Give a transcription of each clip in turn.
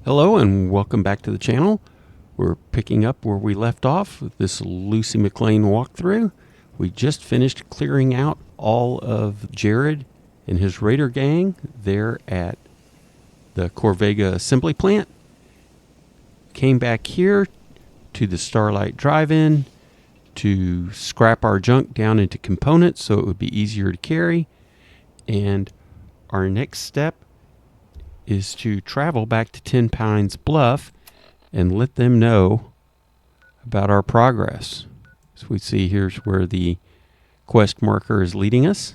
Hello and welcome back to the channel. We're picking up where we left off with this Lucy Maclean walkthrough. We just finished clearing out all of Jared and his raider gang there at the Corvega assembly plant. Came back here to the Starlight Drive-In to scrap our junk down into components so it would be easier to carry. And our next step is to travel back to Tenpines Bluff and let them know about our progress. So we see here's where the quest marker is leading us.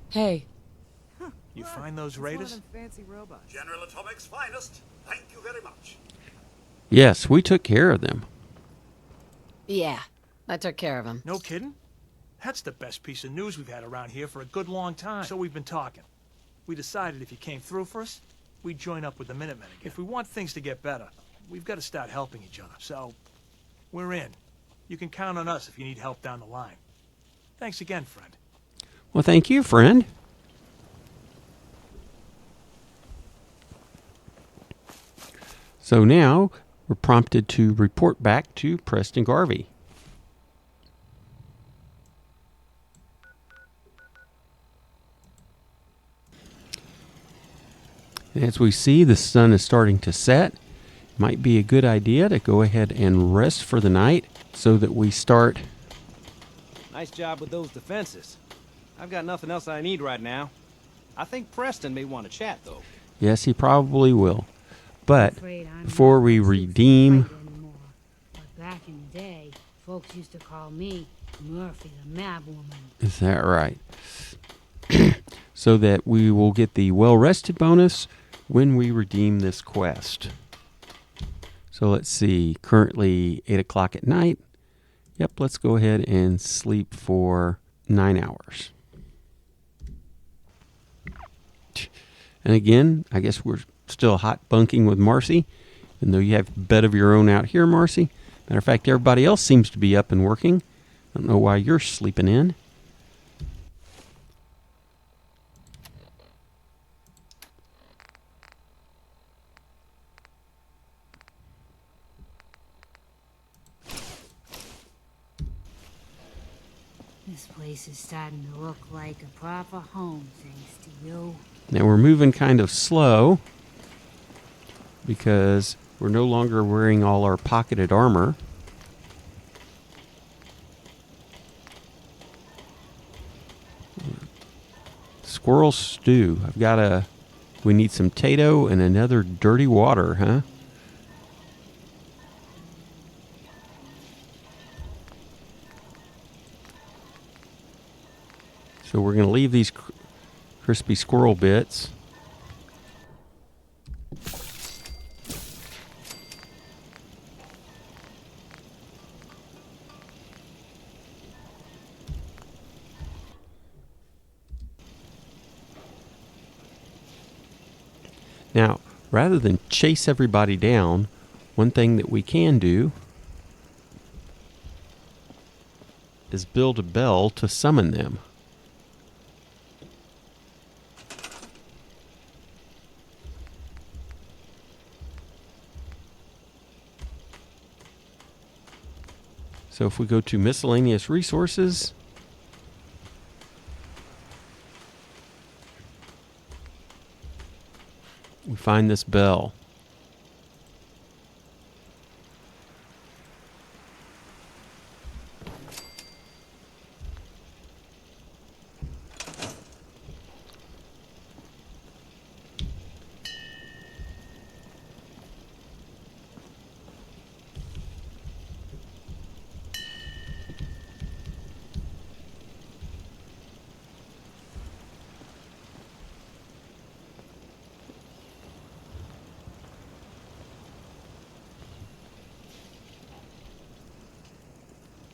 Hey. You find those raiders? Fancy robots. General Atomic's finest. Thank you very much. Yes, we took care of them. Yeah, I took care of him. No kidding? That's the best piece of news we've had around here for a good long time. So we've been talking. We decided if you came through for us, we'd join up with the Minutemen again. If we want things to get better, we've got to start helping each other. So, we're in. You can count on us if you need help down the line. Thanks again, friend. Well, thank you, friend. So now we're prompted to report back to Preston Garvey. As we see, the sun is starting to set. Might be a good idea to go ahead and rest for the night so that we start. Nice job with those defenses. I've got nothing else I need right now. I think Preston may want to chat, though. Yes, he probably will. But before we redeem... But back in the day, folks used to call me Murphy the Mad Woman. Is that right? So that we will get the well-rested bonus when we redeem this quest. So let's see. Currently 8 o'clock at night. Yep, let's go ahead and sleep for 9 hours. And again, I guess we're still hot bunking with Marcy, even though you have a bed of your own out here, Marcy. Matter of fact, everybody else seems to be up and working. I don't know why you're sleeping in. This place is starting to look like a proper home, thanks to you. Now we're moving kind of slow because we're no longer wearing all our pocketed armor. Squirrel stew. We need some Tato and another dirty water, huh? So we're going to leave these crispy squirrel bits. Now, rather than chase everybody down, one thing that we can do is build a bell to summon them. So if we go to miscellaneous resources, we find this bell.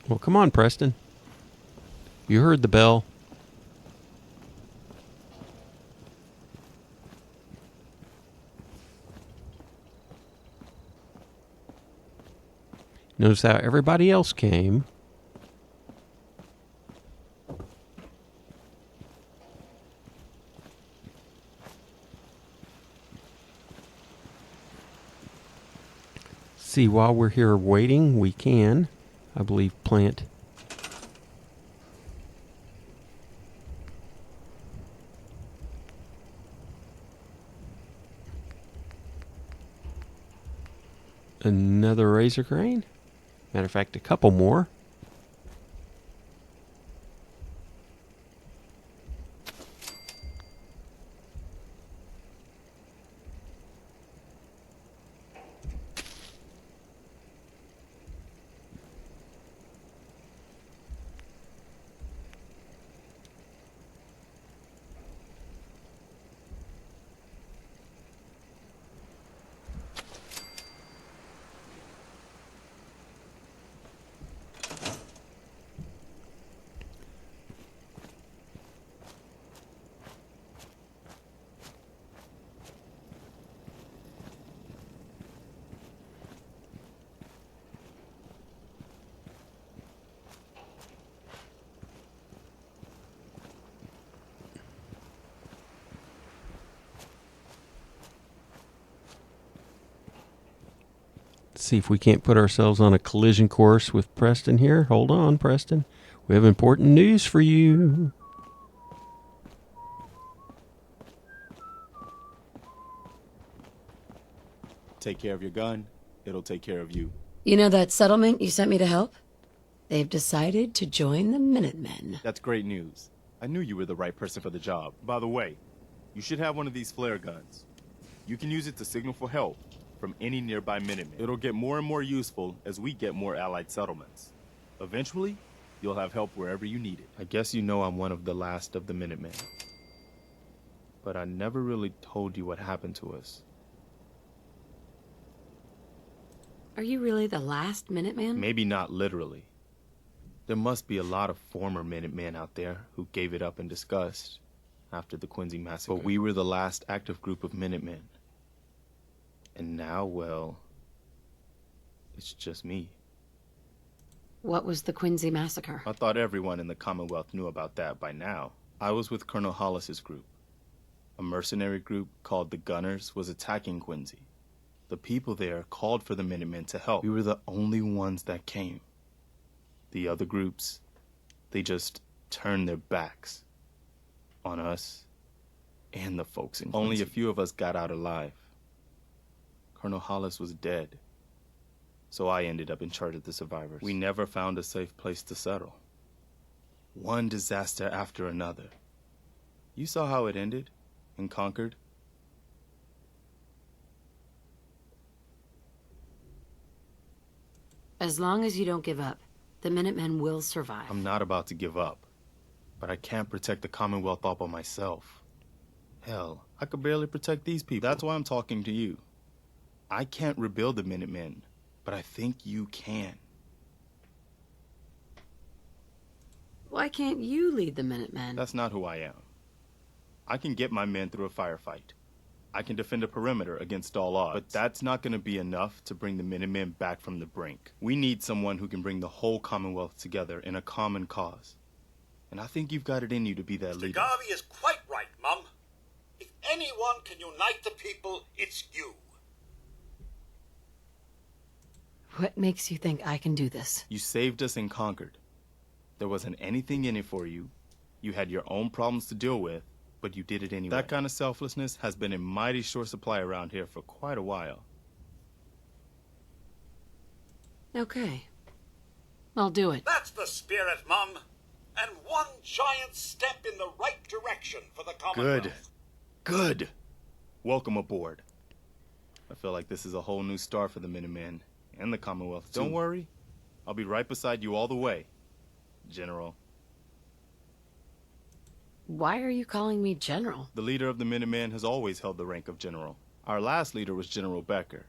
Well, come on, Preston. You heard the bell. Notice how everybody else came. See, while we're here waiting, we can, I believe, plant another razor crane. Matter of fact, a couple more. See if we can't put ourselves on a collision course with Preston here. Hold on, Preston. We have important news for you. Take care of your gun, it'll take care of you. You know that settlement you sent me to help? They've decided to join the Minutemen. That's great news. I knew you were the right person for the job. By the way, you should have one of these flare guns. You can use it to signal for help from any nearby Minutemen. It'll get more and more useful as we get more allied settlements. Eventually, you'll have help wherever you need it. I guess you know I'm one of the last of the Minutemen. But I never really told you what happened to us. Are you really the last Minuteman? Maybe not literally. There must be a lot of former Minutemen out there who gave it up in disgust after the Quincy massacre. But we were the last active group of Minutemen. And now, well, it's just me. What was the Quincy massacre? I thought everyone in the Commonwealth knew about that by now. I was with Colonel Hollis's group. A mercenary group called the Gunners was attacking Quincy. The people there called for the Minutemen to help. We were the only ones that came. The other groups, they just turned their backs on us and the folks in Quincy. Only a few of us got out alive. Colonel Hollis was dead, so I ended up in charge of the survivors. We never found a safe place to settle. One disaster after another. You saw how it ended in Concord? As long as you don't give up, the Minutemen will survive. I'm not about to give up, but I can't protect the Commonwealth all by myself. Hell, I could barely protect these people. That's why I'm talking to you. I can't rebuild the Minutemen, but I think you can. Why can't you lead the Minutemen? That's not who I am. I can get my men through a firefight. I can defend a perimeter against all odds. But that's not going to be enough to bring the Minutemen back from the brink. We need someone who can bring the whole Commonwealth together in a common cause. And I think you've got it in you to be that leader. Garvey is quite right, Mum. If anyone can unite the people, it's you. What makes you think I can do this? You saved us in Concord. There wasn't anything in it for you. You had your own problems to deal with, but you did it anyway. That kind of selflessness has been in mighty short supply around here for quite a while. Okay. I'll do it. That's the spirit, Mum. And one giant step in the right direction for the Commonwealth. Good. Welcome aboard. I feel like this is a whole new start for the Minutemen and the Commonwealth, too. Don't worry. I'll be right beside you all the way, General. Why are you calling me General? The leader of the Minutemen has always held the rank of General. Our last leader was General Becker.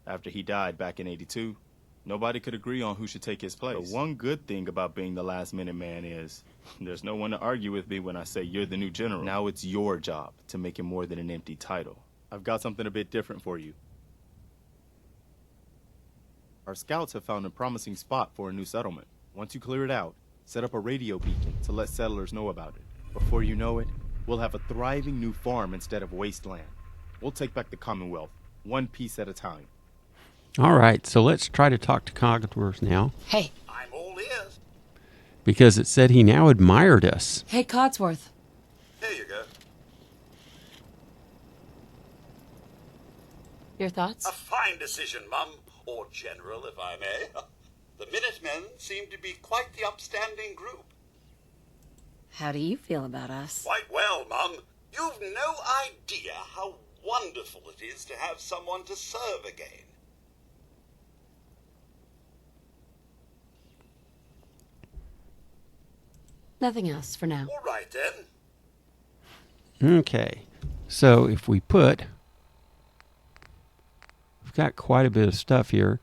After he died back in '82, nobody could agree on who should take his place. The one good thing about being the last Minuteman is there's no one to argue with me when I say you're the new general. Now it's your job to make it more than an empty title. I've got something a bit different for you. Our scouts have found a promising spot for a new settlement. Once you clear it out, set up a radio beacon to let settlers know about it. Before you know it, we'll have a thriving new farm instead of wasteland. We'll take back the Commonwealth, one piece at a time. All right, so let's try to talk to Cogsworth now, Hey. I'm all ears. because it said he now admired us. Hey, Codsworth. Here you go. Your thoughts? A fine decision, Mum. Or General, if I may. The Minutemen seem to be quite the upstanding group. How do you feel about us? Quite well, Mum. You've no idea how wonderful it is to have someone to serve again. Nothing else for now. All right, then. Okay, so if we put... We've got quite a bit of stuff here.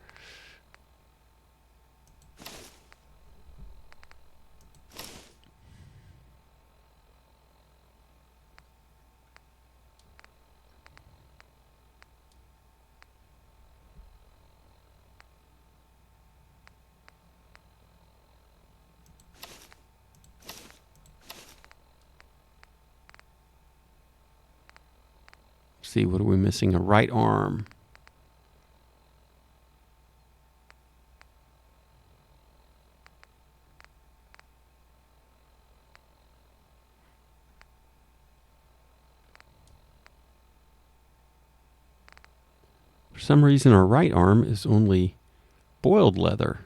See, what are we missing? A right arm. For some reason, our right arm is only boiled leather.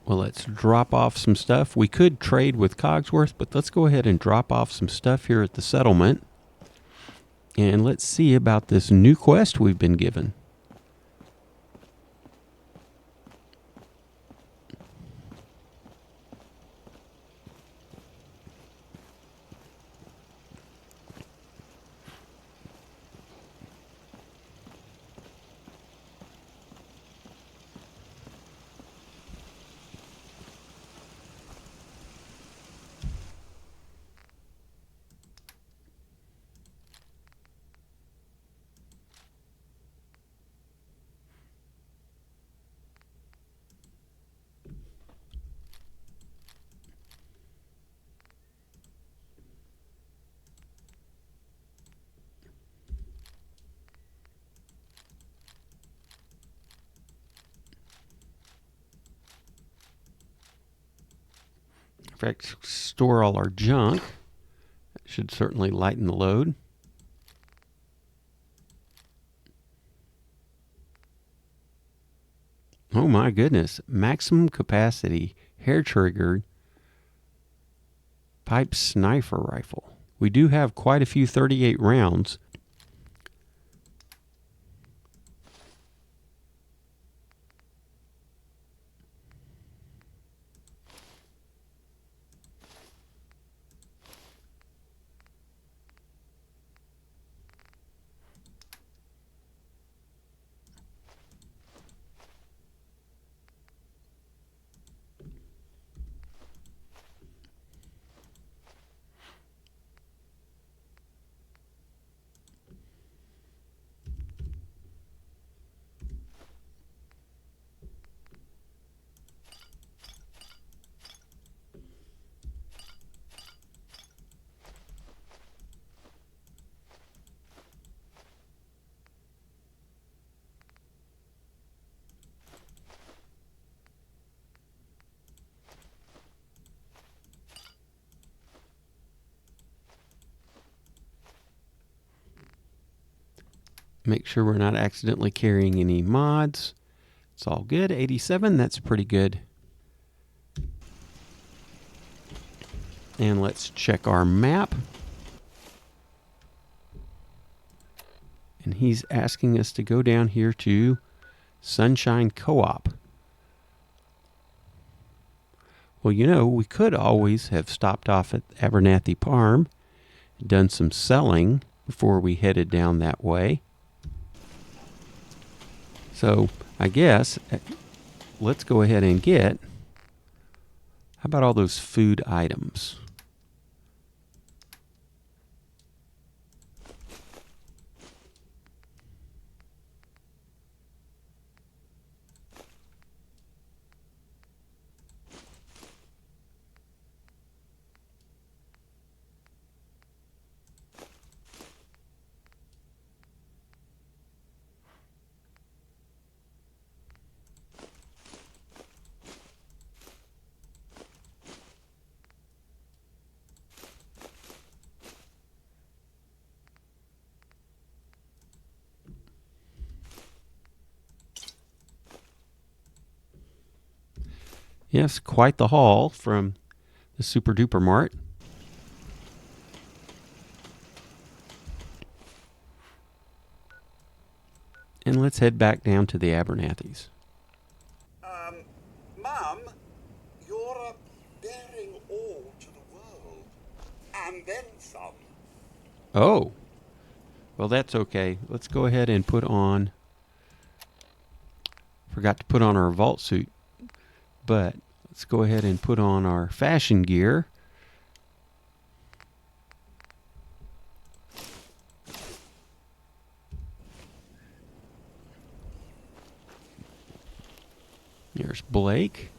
Well, let's drop off some stuff. We could trade with Cogsworth, but let's go ahead and drop off some stuff here at the settlement. And let's see about this new quest we've been given. In fact, store all our junk. That should certainly lighten the load. Oh my goodness. Maximum capacity, hair triggered, pipe sniper rifle. We do have quite a few 38 rounds. Make sure we're not accidentally carrying any mods. It's all good. 87, that's pretty good. And let's check our map. And he's asking us to go down here to Sunshine Co-op. Well, you know, we could always have stopped off at Abernathy Farm, done some selling before we headed down that way. So I guess let's go ahead and get, how about all those food items? Yes, quite the haul from the Super Duper Mart. And let's head back down to the Abernathy's. Mum, you're bearing all to the world. And then some. Oh, well, that's okay. Let's go ahead and put on, forgot to put on our vault suit, but let's go ahead and put on our fashion gear. There's Blake.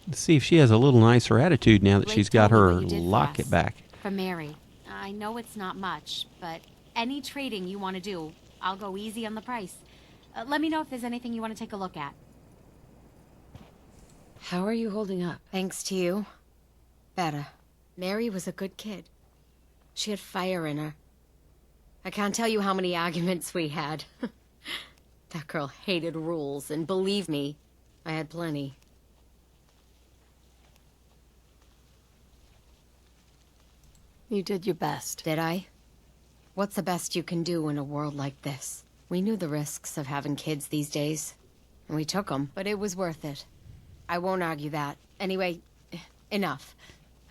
Let's see if she has a little nicer attitude now that Blake she's got told me her what you did for locket us. back. For Mary. I know it's not much, but any trading you want to do, I'll go easy on the price. Let me know if there's anything you want to take a look at. How are you holding up? Thanks to you. Better. Mary was a good kid. She had fire in her. I can't tell you how many arguments we had. That girl hated rules, and believe me, I had plenty. You did your best. Did I? What's the best you can do in a world like this? We knew the risks of having kids these days, and we took them, but it was worth it. I won't argue that. Anyway, enough.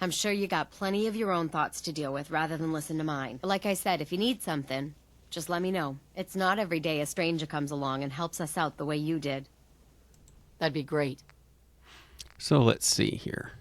I'm sure you got plenty of your own thoughts to deal with rather than listen to mine. But like I said, if you need something, just let me know. It's not every day a stranger comes along and helps us out the way you did. That'd be great. So let's see here.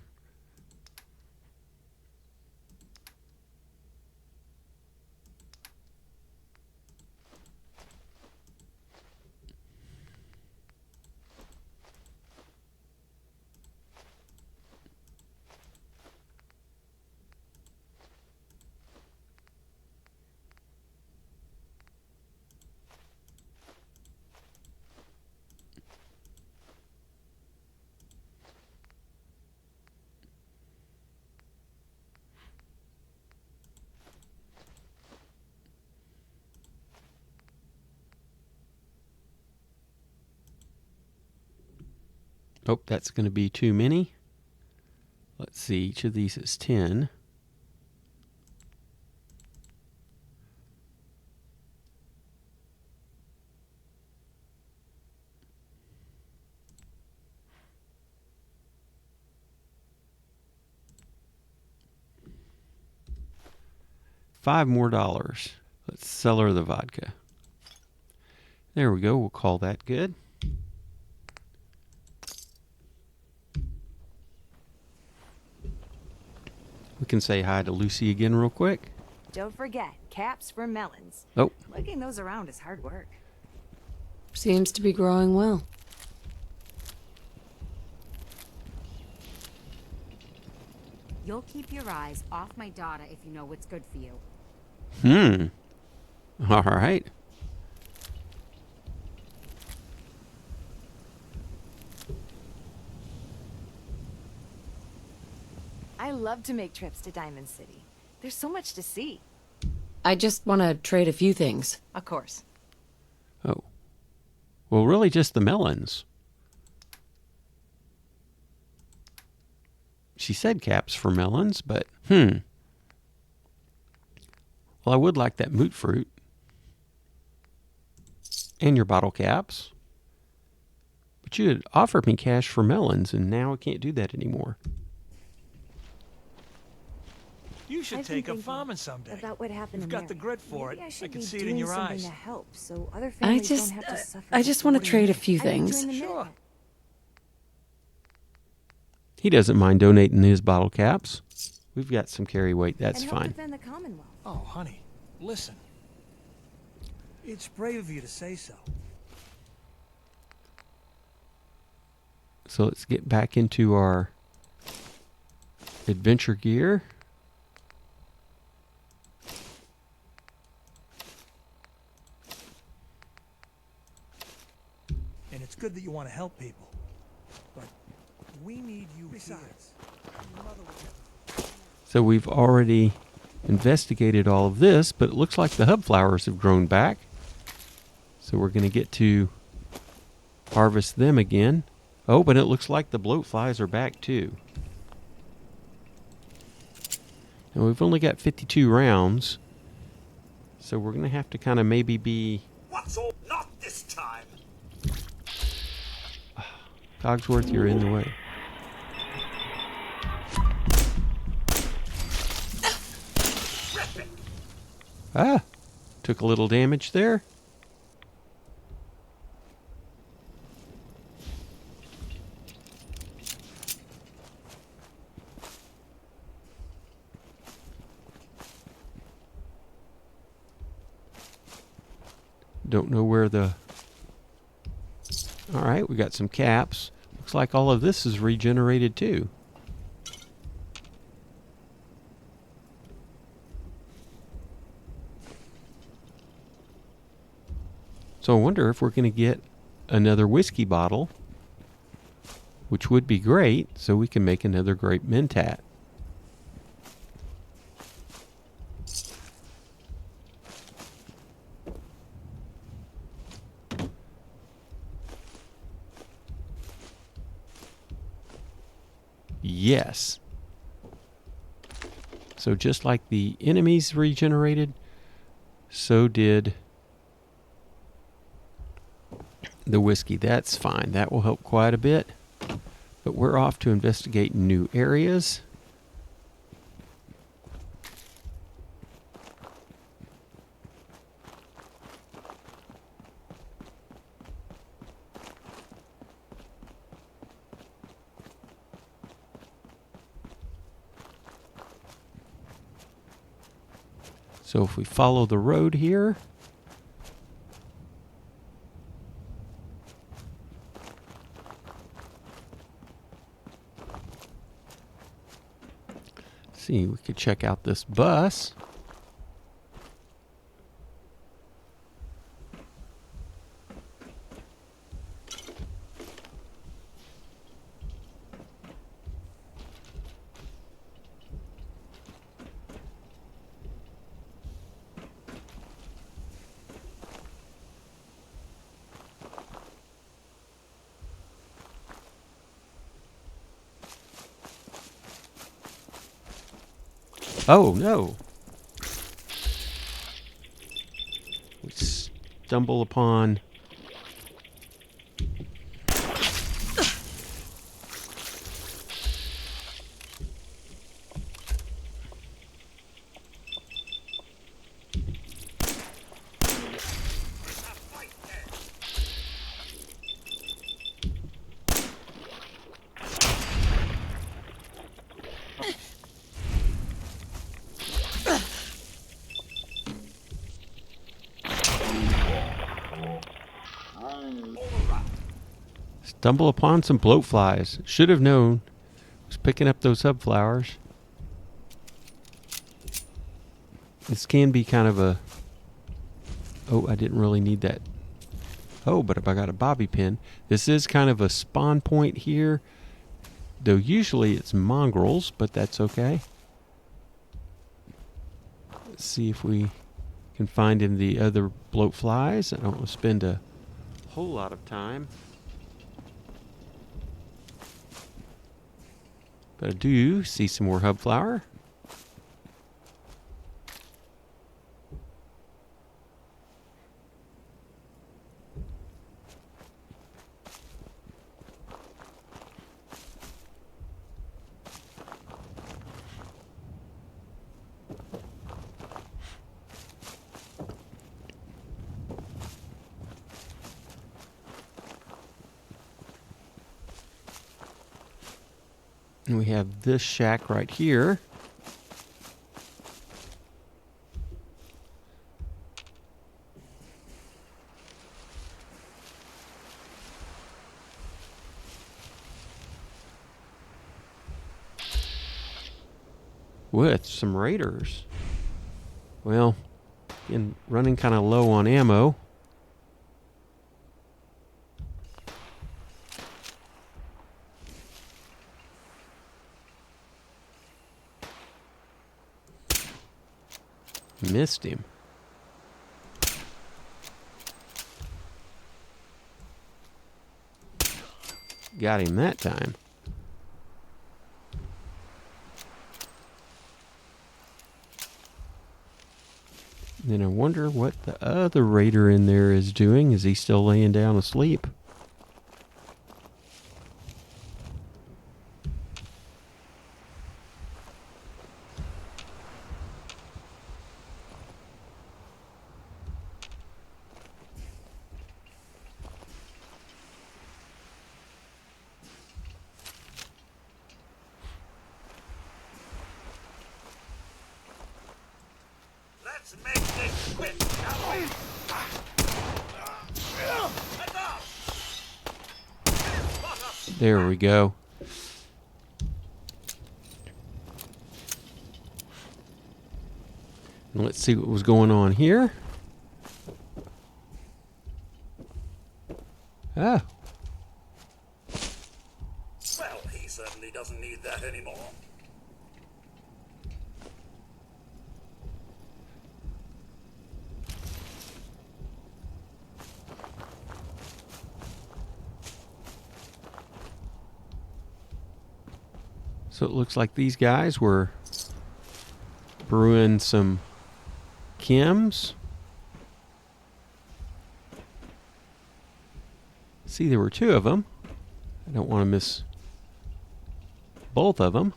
Oh, that's going to be too many. Let's see, each of these is 10. $5 more. Let's sell her the vodka. There we go. We'll call that good. We can say hi to Lucy again real quick. Don't forget, caps for melons. Oh, Lugging those around is hard work. Seems to be growing well. You'll keep your eyes off my daughter if you know what's good for you. All right. I love to make trips to Diamond City. There's so much to see. I just want to trade a few things. Of course. Oh. Well, really just the melons. She said caps for melons, but well, I would like that moot fruit. And your bottle caps. But you had offered me cash for melons, and now I can't do that anymore. You should I've take been up thinking farming someday. about what happened You've to got the Mary. grit for Maybe it. I should can be see it in doing your something eyes. to help, so other I families just, don't have to suffer. I just want to What do you trade a mean? few I could things. join the Sure. Minutemen. He doesn't mind donating his bottle caps. We've got some carry weight. That's and help fine. defend the Commonwealth. Oh, honey, listen. It's brave of you to say so. So let's get back into our adventure gear. And it's good that you want to help people. But we need you besides. So we've already investigated all of this, but it looks like the hub flowers have grown back. So we're going to get to harvest them again. Oh, but it looks like the bloat flies are back too. And we've only got 52 rounds. So we're going to have to kind of maybe be... What's all? Not this time. Cogsworth, you're in the way. Ah, took a little damage there. Don't know where the... All right, we got some caps. Looks like all of this is regenerated too. So I wonder if we're going to get another whiskey bottle, which would be great, so we can make another grape mentat. Yes. So just like the enemies regenerated, so did the whiskey. That's fine. That will help quite a bit. But we're off to investigate new areas. So if we follow the road here, see, we could check out this bus. Oh, no. We stumble upon... Stumble upon some bloat flies. Should have known. Was picking up those hub flowers. This can be kind of a... Oh, I didn't really need that. Oh, but if I got a bobby pin. This is kind of a spawn point here. Though usually it's mongrels, but that's okay. Let's see if we can find in the other bloat flies. I don't want to spend a whole lot of time. But I do see some more hub flower. And we have this shack right here. With some raiders. Well, running kind of low on ammo. Missed him. Got him that time. Then I wonder what the other raider in there is doing. Is he still laying down asleep? Let's make this quick, shall we? There we go. And let's see what was going on here. Ah. Well, he certainly doesn't need that anymore. So it looks like these guys were brewing some chems. See, there were two of them. I don't want to miss both of them.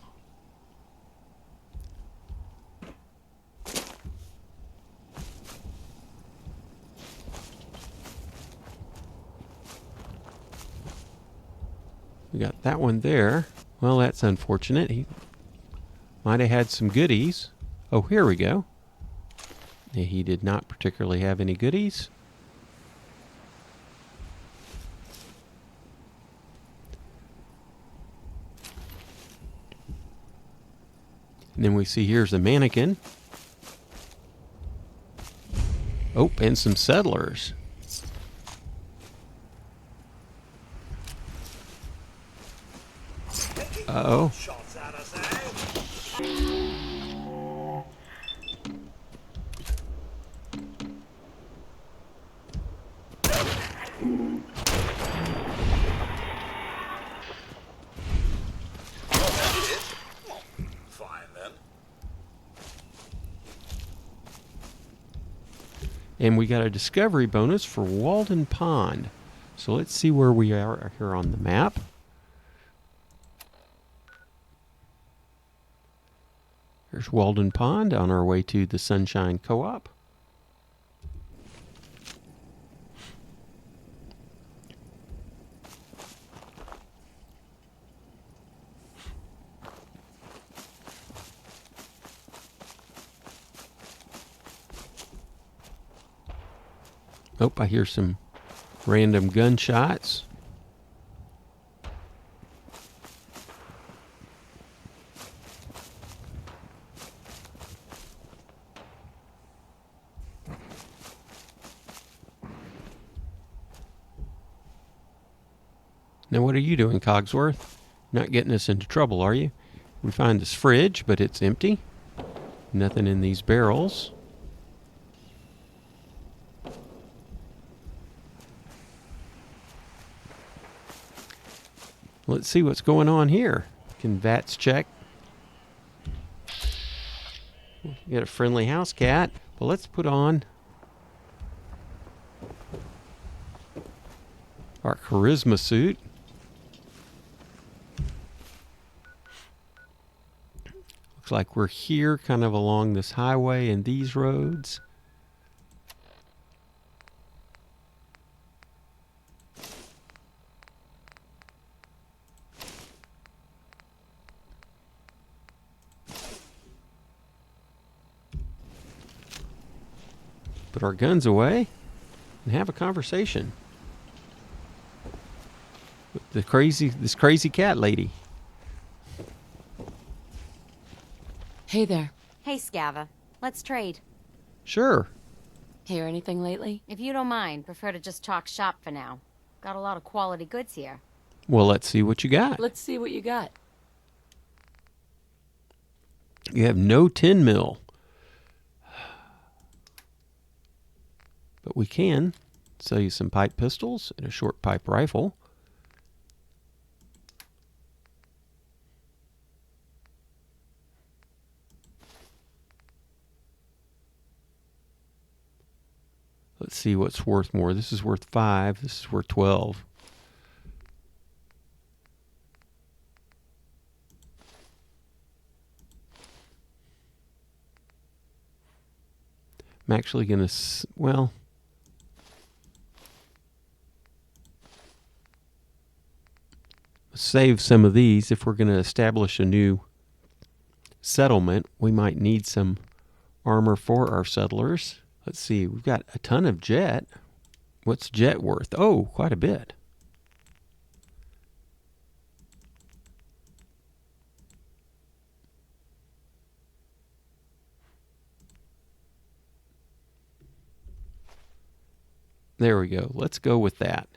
We got that one there. Well, that's unfortunate. He might have had some goodies. Oh, here we go. Yeah, he did not particularly have any goodies. And then we see here's a mannequin. Oh, and some settlers. Uh-oh. Shots at us, eh? Fine then. And we got a discovery bonus for Walden Pond. So let's see where we are here on the map. Here's Walden Pond on our way to the Sunshine Co-op. Oh, I hear some random gunshots. Now, what are you doing, Cogsworth? Not getting us into trouble, are you? We find this fridge, but it's empty. Nothing in these barrels. Let's see what's going on here. Can VATS check? We got a friendly house cat. Well, let's put on our charisma suit. Looks like we're here kind of along this highway and these roads. put our guns away, and have a conversation with this crazy cat lady. Hey there. Hey, Scava. Let's trade. Sure. Hear anything lately? If you don't mind, prefer to just talk shop for now. Got a lot of quality goods here. Well, let's see what you got. Let's see what you got. You have no 10 mil. But we can sell you some pipe pistols and a short pipe rifle. Let's see what's worth more. This is worth 5. This is worth 12. I'm actually going to, well, save some of these. If we're going to establish a new settlement, we might need some armor for our settlers. Let's see, we've got a ton of jet. What's jet worth? Oh, quite a bit. There we go. Let's go with that.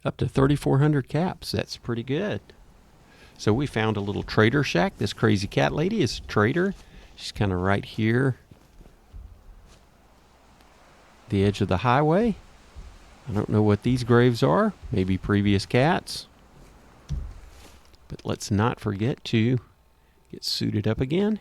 Up to 3,400 caps. That's pretty good. So we found a little trader shack. This crazy cat lady is a trader. She's kind of right here. The edge of the highway. I don't know what these graves are. Maybe previous cats. But let's not forget to get suited up again.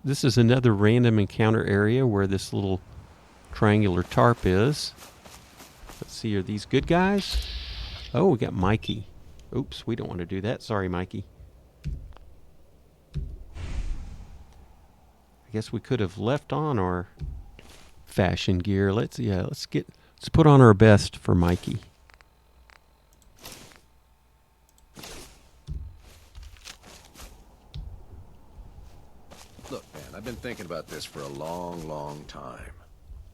This is another random encounter area where this little triangular tarp is. Let's see, are these good guys? Oh, we got Mikey. Oops, we don't want to do that. Sorry, Mikey. I guess we could have left on our fashion gear. Let's put on our best for Mikey. Look, man, I've been thinking about this for a long, long time.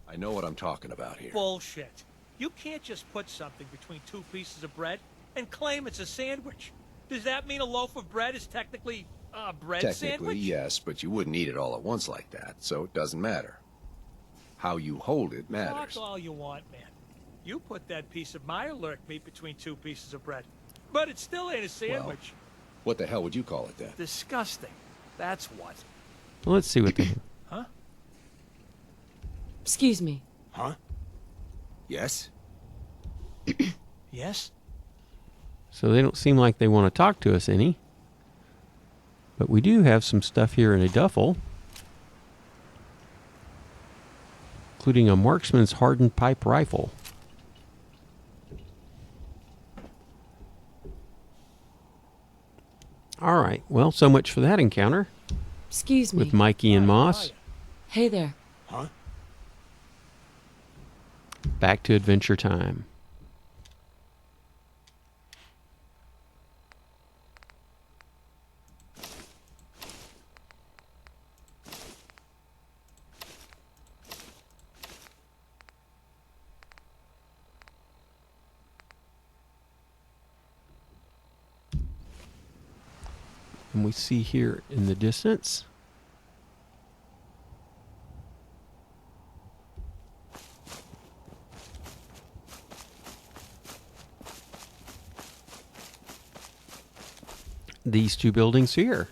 I know what I'm talking about here. Bullshit. You can't just put something between two pieces of bread and claim it's a sandwich. Does that mean a loaf of bread is technically a bread sandwich? Technically, yes, but you wouldn't eat it all at once like that, so it doesn't matter. How you hold it matters. Talk all you want, man. You put that piece of Mirelurk meat between two pieces of bread. But it still ain't a sandwich. Well, what the hell would you call it then? Disgusting. That's what. Well, let's see what they... Huh? Excuse me. Huh? Yes? Yes? So they don't seem like they want to talk to us any. But we do have some stuff here in a duffel, including a marksman's hardened pipe rifle. All right, well, so much for that encounter. Excuse me. With Mikey and Moss. Hey there. Huh? Back to adventure time. And we see here in the distance these two buildings here.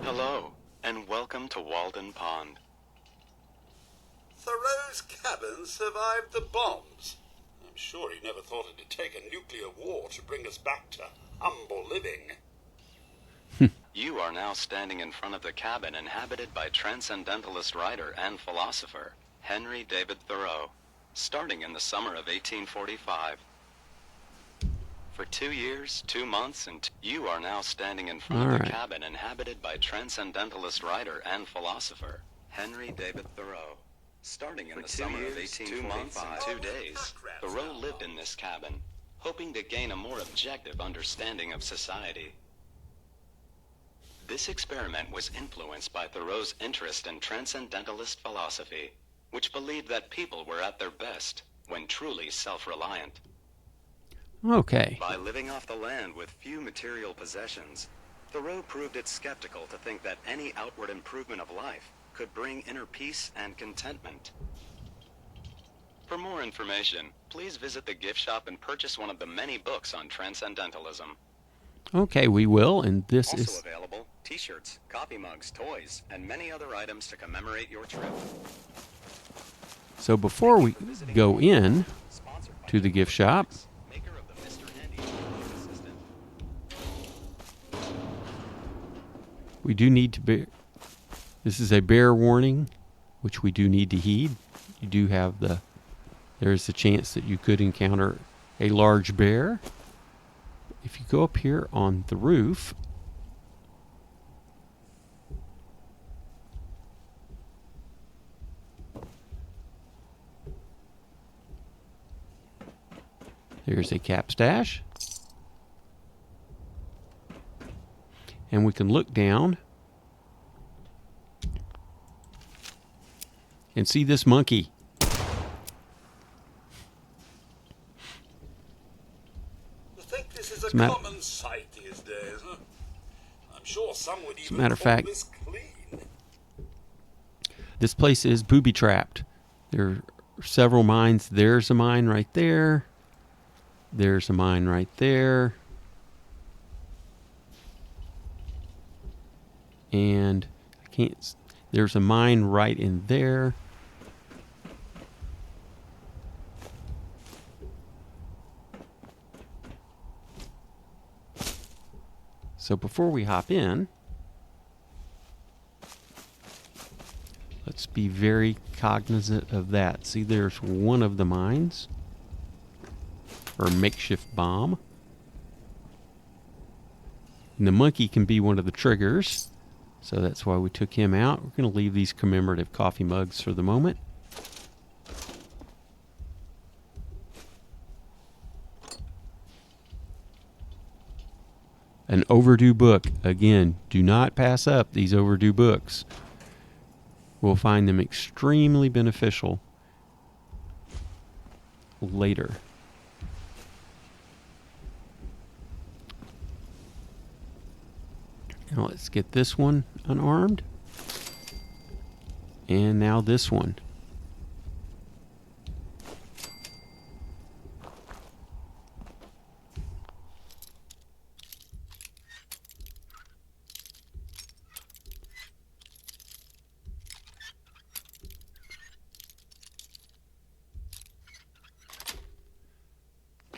Hello, and welcome to Walden Pond. Thoreau's cabin survived the bombs. I'm sure he never thought it'd take a nuclear war to bring us back to humble living. You are now standing in front of the cabin inhabited by transcendentalist writer and philosopher Henry David Thoreau, starting in the summer of 1845. For 2 years, 2 months, and you are now standing in front of the cabin inhabited by transcendentalist writer and philosopher Henry David Thoreau. Starting in the summer of 1845, 2 months and 2 days, Thoreau lived in this cabin, hoping to gain a more objective understanding of society. This experiment was influenced by Thoreau's interest in transcendentalist philosophy, which believed that people were at their best when truly self-reliant. Okay. By living off the land with few material possessions, Thoreau proved it skeptical to think that any outward improvement of life could bring inner peace and contentment. For more information, please visit the gift shop and purchase one of the many books on transcendentalism. Okay, we will, and this Also is available, t-shirts, coffee mugs, toys, and many other items to commemorate your trip. so before we go in to the gift shop, we do need to be, this is a bear warning, which we do need to heed. You do have there's the chance that you could encounter a large bear. If you go up here on the roof, there's a cap stash. And we can look down and see this monkey. This is a common sight these days, huh? I'm sure some would even matter of call fact, this clean. This place is booby-trapped. There are several mines. There's a mine right there. There's a mine right there. And I can't, there's a mine right in there. So before we hop in, let's be very cognizant of that. See, there's one of the mines, or makeshift bomb. And the monkey can be one of the triggers, so that's why we took him out. We're going to leave these commemorative coffee mugs for the moment. An overdue book. Again, do not pass up these overdue books. We'll find them extremely beneficial later. Now let's get this one unarmed. And now this one.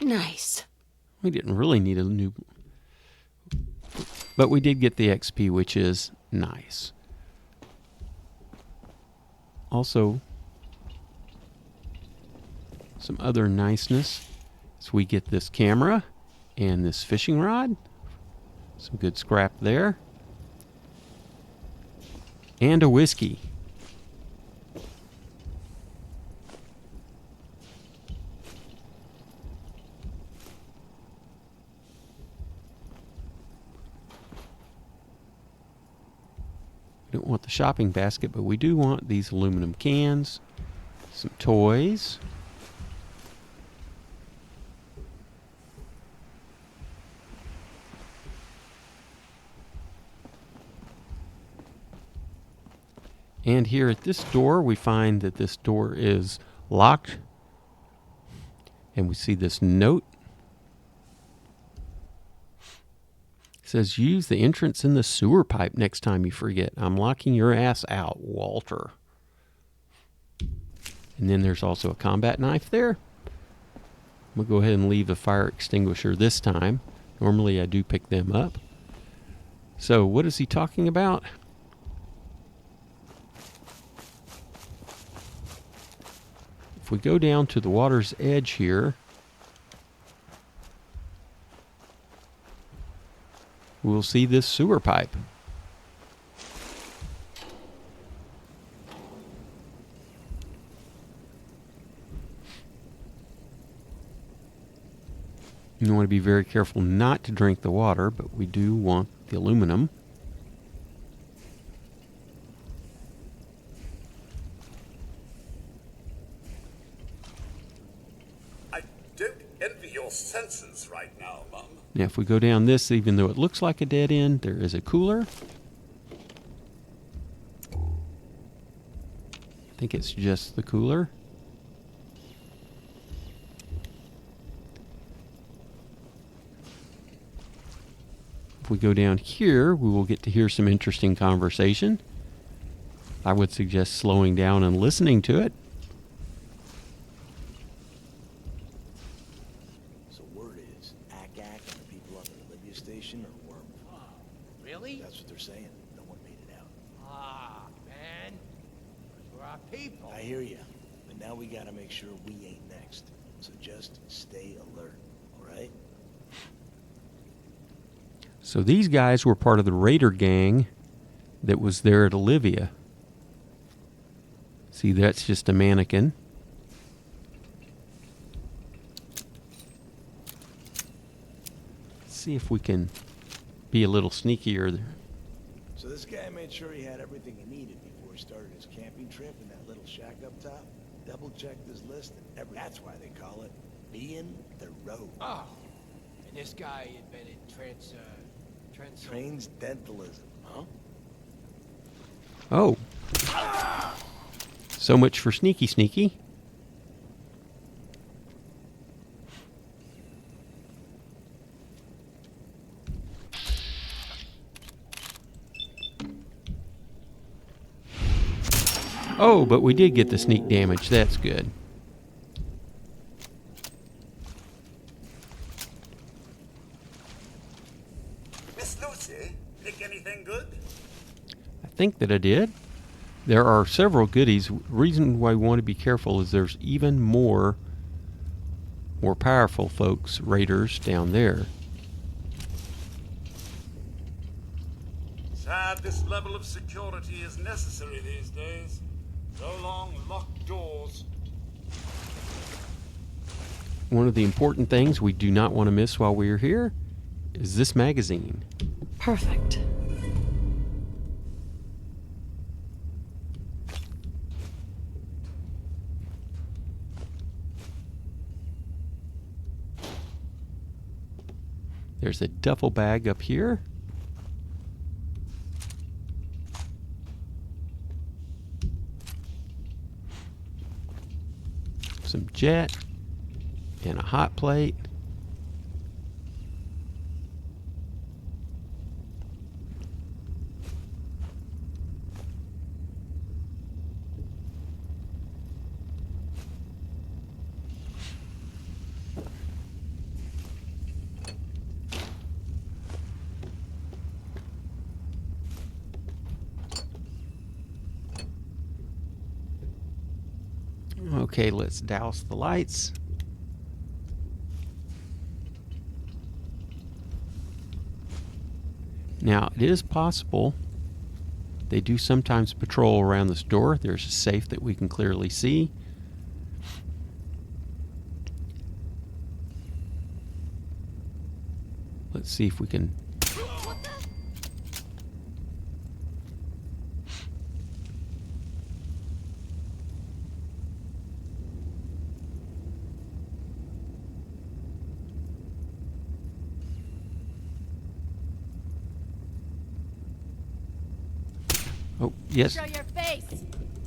Nice. We didn't really need a new, but we did get the XP, which is nice. Also, some other niceness is we get this camera and this fishing rod. Some good scrap there. And a whiskey. We don't want the shopping basket, but we do want these aluminum cans, some toys. And here at this door, we find that this door is locked. And we see this note. It says, use the entrance in the sewer pipe next time you forget. I'm locking your ass out, Walter. And then there's also a combat knife there. I'm going to go ahead and leave the fire extinguisher this time. Normally I do pick them up. So what is he talking about? If we go down to the water's edge here, we'll see this sewer pipe. You want to be very careful not to drink the water, but we do want the aluminum. I don't envy your senses right now, Mum. Now, if we go down this, even though it looks like a dead end, there is a cooler. I think it's just the cooler. If we go down here, we will get to hear some interesting conversation. I would suggest slowing down and listening to it. So word is, Ack and the people up at Olivia Station are worm. Oh, really? That's what they're saying. No one made it out. Ah, man. We're our people. I hear you. But now we gotta make sure we ain't next. So just stay alert, alright? So these guys were part of the raider gang that was there at Olivia. See, that's just a mannequin. Let's see if we can be a little sneakier. So this guy made sure he had everything he needed before he started his camping trip in that little shack up top. Double-checked his list and that's why they call it being the road. Oh, and this guy invented Transdentalism, huh? Oh. So much for sneaky sneaky. Oh, but we did get the sneak damage. That's good. Miss Lucy, pick anything good? I think that I did. There are several goodies. Reason why we want to be careful is there's even more powerful folks, raiders, down there. Sad this level of security is necessary these days. So long locked doors. One of the important things we do not want to miss while we're here is this magazine. Perfect. There's a duffel bag up here. Some jet and a hot plate. Okay, let's douse the lights. Now, it is possible they do sometimes patrol around this door. There's a safe that we can clearly see. Let's see if we can... Oh, yes. Show your face.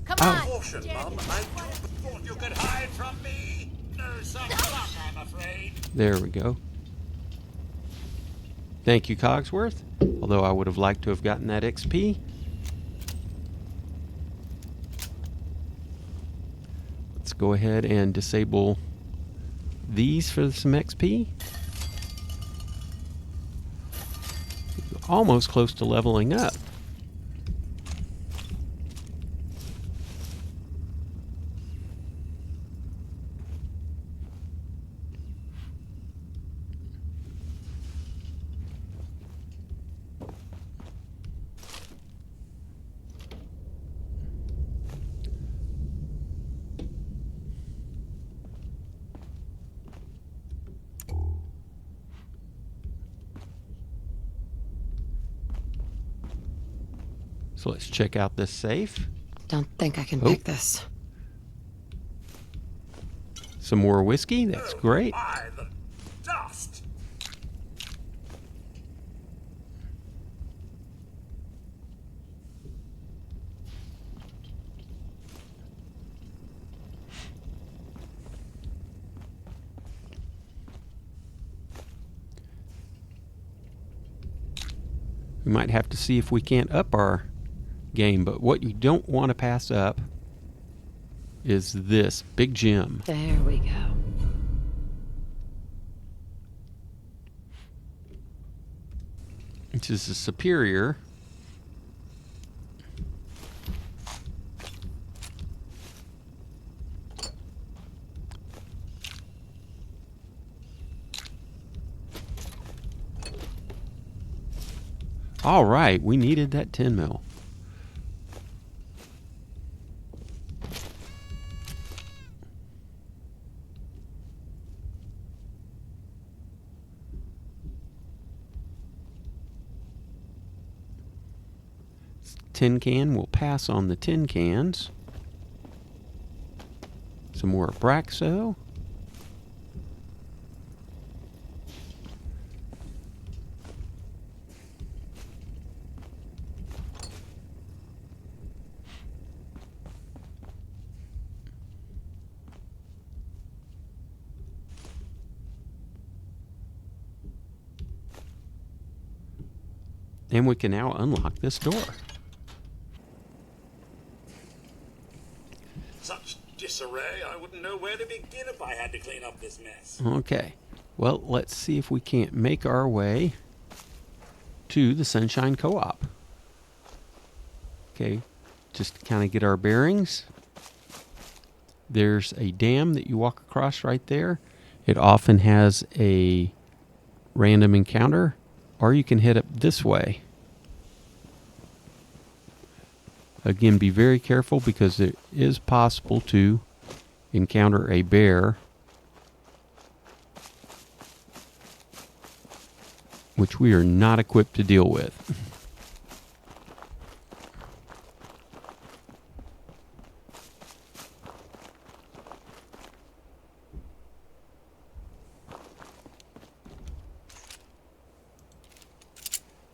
Come Oh. on. Caution, Mum. I thought you could hide from me. No such luck, I'm afraid. There we go. Thank you, Cogsworth. Although I would have liked to have gotten that XP. Let's go ahead and disable these for some XP. Almost close to leveling up. So let's check out this safe. Don't think I can pick this. Some more whiskey. That's great. My, the dust! We might have to see if we can't up our game, but what you don't want to pass up is this big gem. There we go. Which is a superior. All right, we needed that 10 mil. Tin can, we'll pass on the tin cans. Some more Braxo. And we can now unlock this door. Such disarray, I wouldn't know where to begin if I had to clean up this mess. Okay. Well, let's see if we can't make our way to the Sunshine Co-op. Okay. Just to kind of get our bearings. There's a dam that you walk across right there. It often has a random encounter, or you can head up this way. Again, be very careful because it is possible to encounter a bear, which we are not equipped to deal with.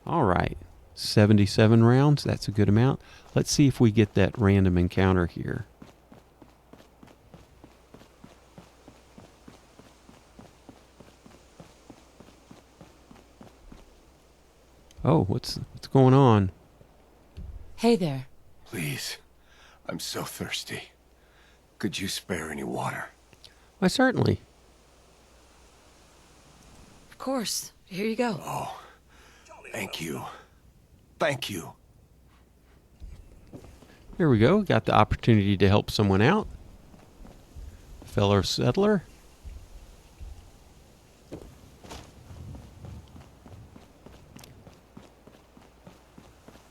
All right, 77 rounds, that's a good amount. Let's see if we get that random encounter here. Oh, what's going on? Hey there. Please, I'm so thirsty. Could you spare any water? Why, certainly. Of course. Here you go. Oh, thank you. Thank you. Here we go. Got the opportunity to help someone out. Fellow settler.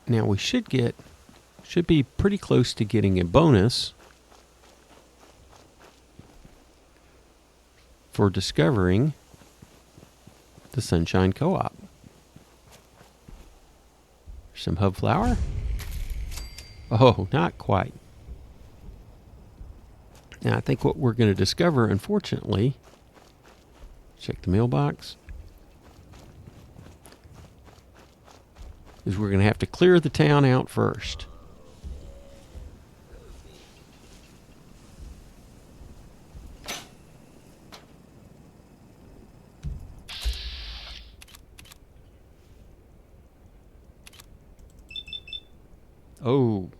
Now we should be pretty close to getting a bonus for discovering the Sunshine Co-op. Some hub flour. Oh, not quite. Now I think what we're going to discover, unfortunately, check the mailbox, is we're going to have to clear the town out first. Oh.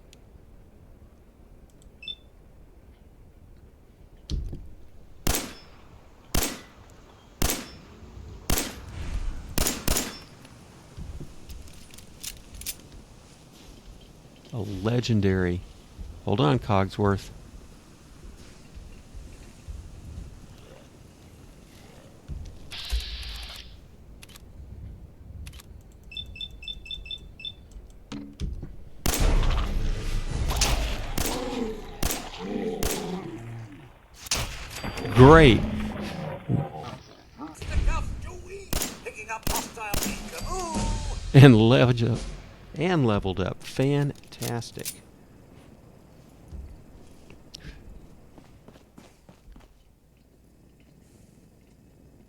A legendary. Hold on, Cogsworth. Great. And leveled up. Fantastic.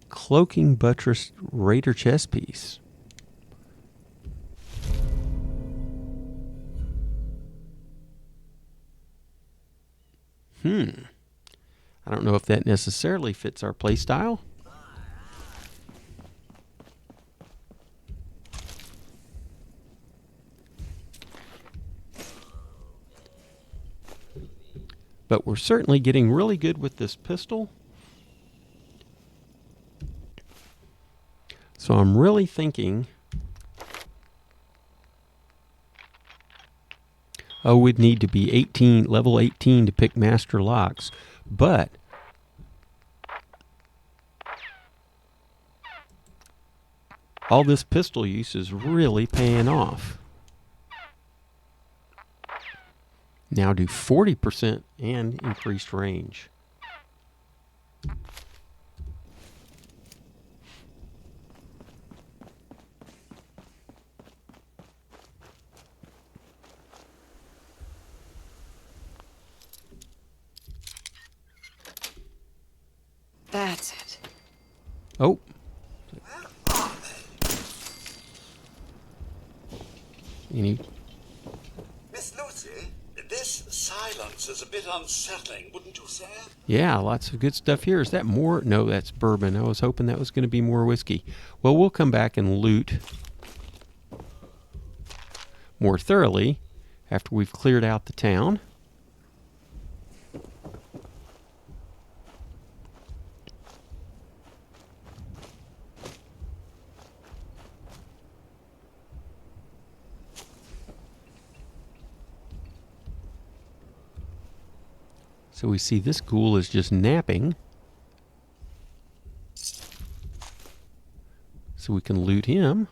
Cloaking buttress raider chess piece. I don't know if that necessarily fits our playstyle. But we're certainly getting really good with this pistol. So I'm really thinking, we'd need to be level 18 to pick master locks. But all this pistol use is really paying off. Now do 40% and increased range. That's it. Oh. Any? Miss Lucy, this silence is a bit unsettling, wouldn't you say? Yeah, lots of good stuff here. Is that more? No, that's bourbon. I was hoping that was going to be more whiskey. Well, we'll come back and loot more thoroughly after we've cleared out the town. So we see this ghoul is just napping. So we can loot him.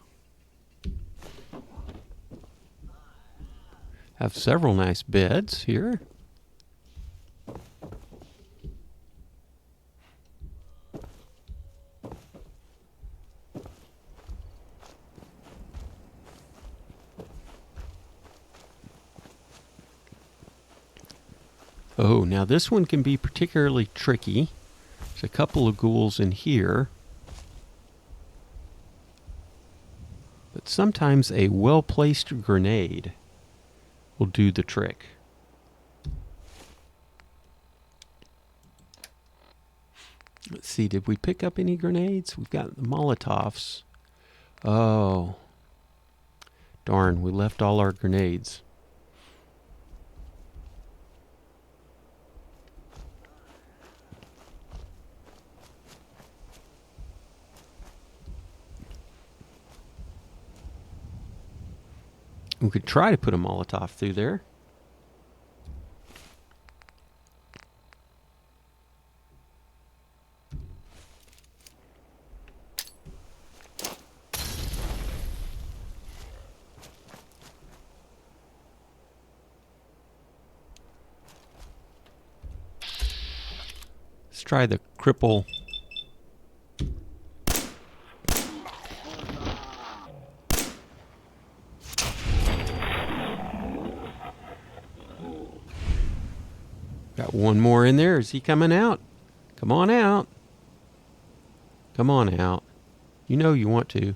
Have several nice beds here. Oh, now this one can be particularly tricky. There's a couple of ghouls in here. But sometimes a well-placed grenade will do the trick. Let's see, did we pick up any grenades? We've got the Molotovs. Oh. Darn, we left all our grenades. We could try to put a Molotov through there. Let's try the cripple. Got one more in there. Is he coming out? Come on out. Come on out. You know you want to.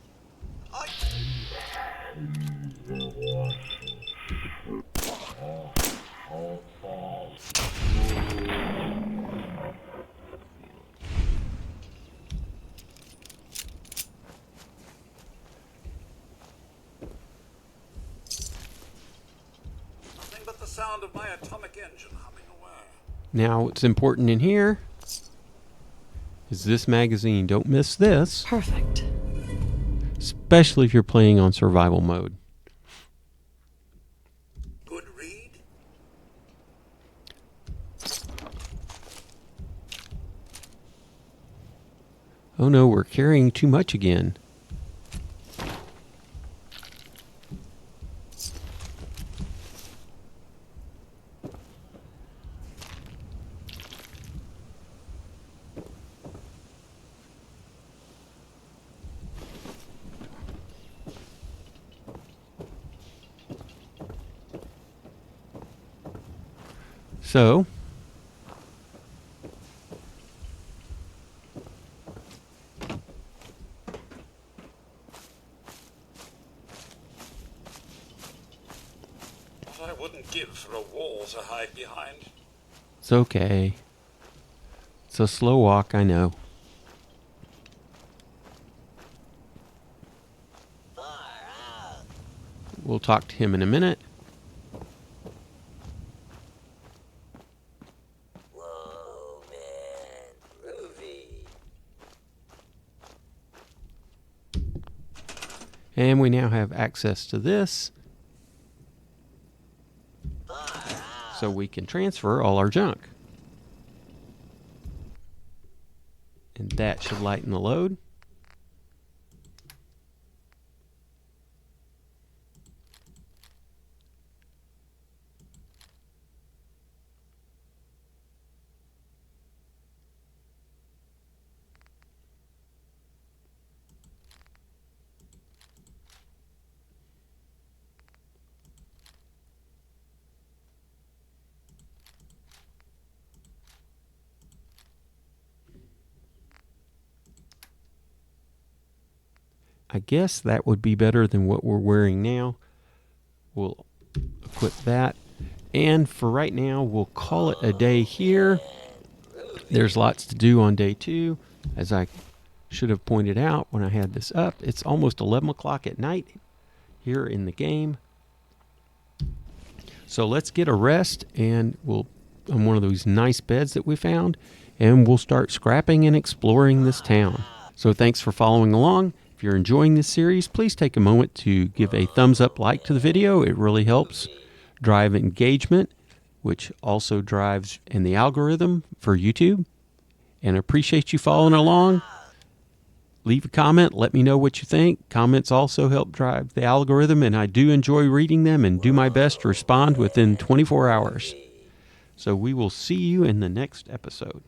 Nothing but the sound of my atomic engine humming away. Now, what's important in here is this magazine. Don't miss this. Perfect. Especially if you're playing on survival mode. Good Oh no, we're carrying too much again. So, What I wouldn't give for a wall to hide behind. it's okay. It's a slow walk, I know. We'll talk to him in a minute. And we now have access to this. So we can transfer all our junk. And that should lighten the load. I guess that would be better than what we're wearing now. We'll equip that. And for right now, we'll call it a day here. There's lots to do on day 2. As I should have pointed out when I had this up, it's almost 11 o'clock at night here in the game. So let's get a rest, and we'll on one of those nice beds that we found, and we'll start scrapping and exploring this town. So thanks for following along. If you're enjoying this series, please take a moment to give a thumbs up like to the video. It really helps drive engagement, which also drives in the algorithm for YouTube. And I appreciate you following along. Leave a comment. Let me know what you think. Comments also help drive the algorithm, and I do enjoy reading them and do my best to respond within 24 hours. So we will see you in the next episode.